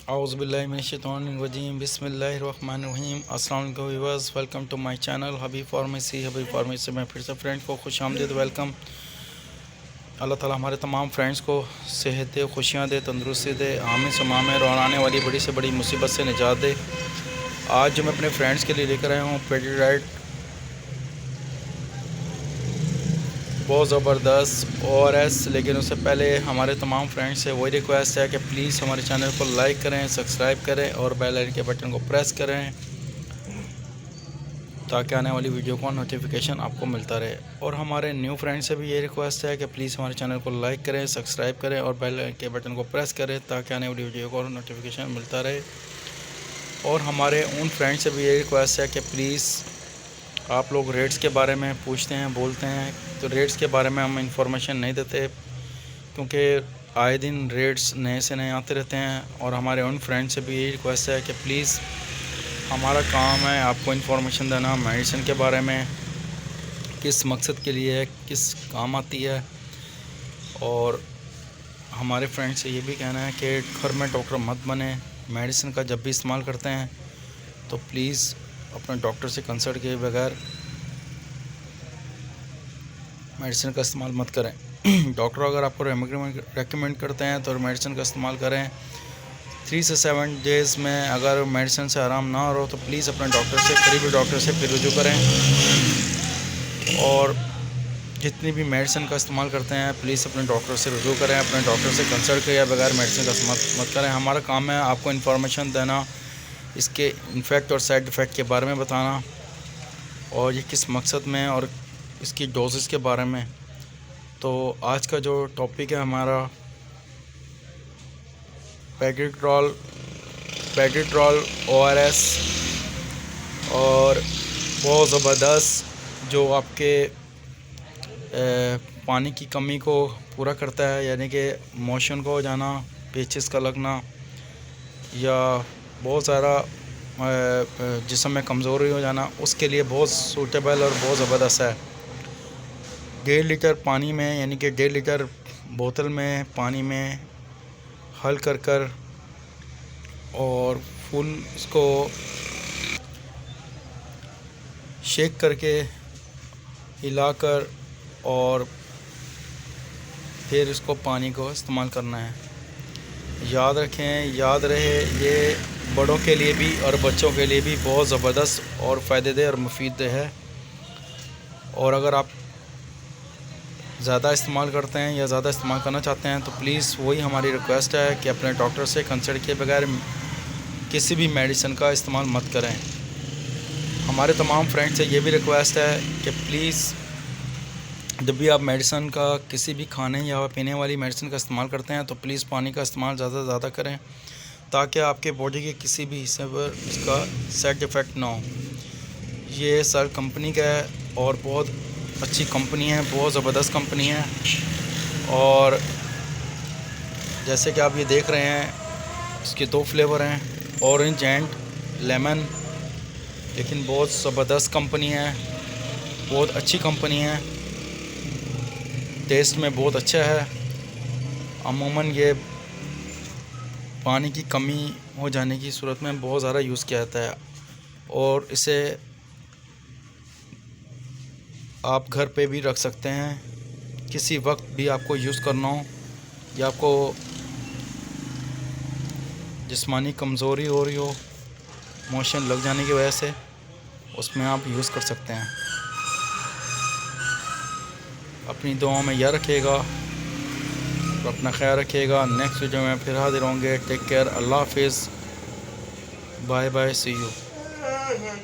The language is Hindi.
औज़ुबिल्लाहिमिनश्शैतानिर्रजीम बिस्मिल्लाहिर्रहमानिर्रहीम। अस्सलाम वालेकुम viewers, welcome to my channel Habib pharmacy में फिर से फ्रेंड को खुशामदीद वेलकम। अल्लाह ताला हमारे तमाम फ्रेंड्स को सेहत दे, खुशियाँ दे, तंदुरुस्ती दे, आमीन सुम्मा आमीन, और आने वाली बड़ी से बड़ी मुसीबत से निजात दे। आज जो मैं अपने फ्रेंड्स के लिए लेकर आया हूँ पेडिडाइट बहुत ज़बरदस्त ORS। लेकिन उससे पहले हमारे तमाम फ्रेंड्स से वही रिक्वेस्ट है कि प्लीज़ हमारे चैनल को लाइक करें, सब्सक्राइब करें और बेल आइकन के बटन को प्रेस करें ताकि आने वाली वीडियो का नोटिफिकेशन आपको मिलता रहे। और हमारे न्यू फ्रेंड्स से भी ये रिक्वेस्ट है कि प्लीज़ हमारे चैनल को लाइक करें, सब्सक्राइब करें और बेल आइकन के बटन को प्रेस करें ताकि आने वाली वीडियो को नोटिफिकेशन मिलता रहे। और हमारे उन फ्रेंड्स से भी ये रिक्वेस्ट है कि प्लीज़ आप लोग रेट्स के बारे में पूछते हैं, बोलते हैं, तो रेट्स के बारे में हम इंफॉर्मेशन नहीं देते क्योंकि आए दिन रेट्स नए से नए आते रहते हैं। और हमारे उन फ्रेंड से भी यही रिक्वेस्ट है कि प्लीज़ हमारा काम है आपको इंफॉर्मेशन देना मेडिसिन के बारे में, किस मकसद के लिए है, किस काम आती है। और हमारे फ्रेंड से ये भी कहना है कि घर में डॉक्टर मत बने, मेडिसिन का जब भी इस्तेमाल करते हैं तो प्लीज़ अपने डॉक्टर से कंसल्ट किए बगैर मेडिसिन का इस्तेमाल मत करें। डॉक्टर अगर आपको रेकमेंड करते हैं तो मेडिसिन का इस्तेमाल करें। 3 से 7 डेज़ में अगर मेडिसिन से आराम ना हो तो प्लीज़ अपने डॉक्टर से, करीबी डॉक्टर से फिर रुजू करें। और जितनी भी मेडिसिन का इस्तेमाल करते हैं प्लीज़ अपने डॉक्टर से रुजू करें, अपने डॉक्टर से कंसल्ट किए बगैर मेडिसिन का इस्तेमाल मत करें। हमारा काम है आपको इन्फॉर्मेशन देना, इसके इन्फेक्ट और साइड इफ़ेक्ट के बारे में बताना और ये किस मकसद में और इसकी डोजेस के बारे में। तो आज का जो टॉपिक है हमारा पेडिड्रॉल ORS, और बहुत ज़बरदस्त जो आपके पानी की कमी को पूरा करता है, यानी कि मोशन को हो जाना, पेचिस का लगना या बहुत सारा जिस्म में कमज़ोरी हो जाना, उसके लिए बहुत सूटेबल और बहुत ज़बरदस्त है। 1.5 लीटर पानी में, यानी कि 1.5 लीटर बोतल में पानी में हल कर और फुल इसको शेक करके हिलाकर और फिर इसको पानी को इस्तेमाल करना है। याद रखें, याद रहे, ये बड़ों के लिए भी और बच्चों के लिए भी बहुत ज़बरदस्त और फ़ायदेदेह और मुफीद है। और अगर आप ज़्यादा इस्तेमाल करते हैं या ज़्यादा इस्तेमाल करना चाहते हैं तो प्लीज़ वही हमारी रिक्वेस्ट है कि अपने डॉक्टर से कंसल्ट किए बगैर किसी भी मेडिसिन का इस्तेमाल मत करें। हमारे तमाम फ्रेंड्स से ये भी रिक्वेस्ट है कि प्लीज़ जब भी आप मेडिसिन का, किसी भी खाने या पीने वाली मेडिसिन का इस्तेमाल करते हैं तो प्लीज़ पानी का इस्तेमाल ज़्यादा से ज़्यादा करें ताकि आपके बॉडी के किसी भी हिस्से पर इसका साइड इफ़ेक्ट ना हो। ये सर कंपनी का है और बहुत अच्छी कंपनी है, बहुत ज़बरदस्त कंपनी है। और जैसे कि आप ये देख रहे हैं, इसके 2 फ्लेवर हैं, ऑरेंज एंड लेमन। लेकिन बहुत ज़बरदस्त कंपनी है, बहुत अच्छी कंपनी है, टेस्ट में बहुत अच्छा है। अमूमन ये पानी की कमी हो जाने की सूरत में बहुत ज़्यादा यूज़ किया जाता है और इसे आप घर पे भी रख सकते हैं। किसी वक्त भी आपको यूज़ करना हो या आपको जिस्मानी कमज़ोरी हो रही हो, मोशन लग जाने की वजह से, उसमें आप यूज़ कर सकते हैं। अपनी दुआओं में याद रखिएगा और अपना ख्याल रखिएगा। नेक्स्ट वीडियो में फिर हाजिर होंगे। टेक केयर, अल्लाह हाफिज़, बाय बाय, सी यू।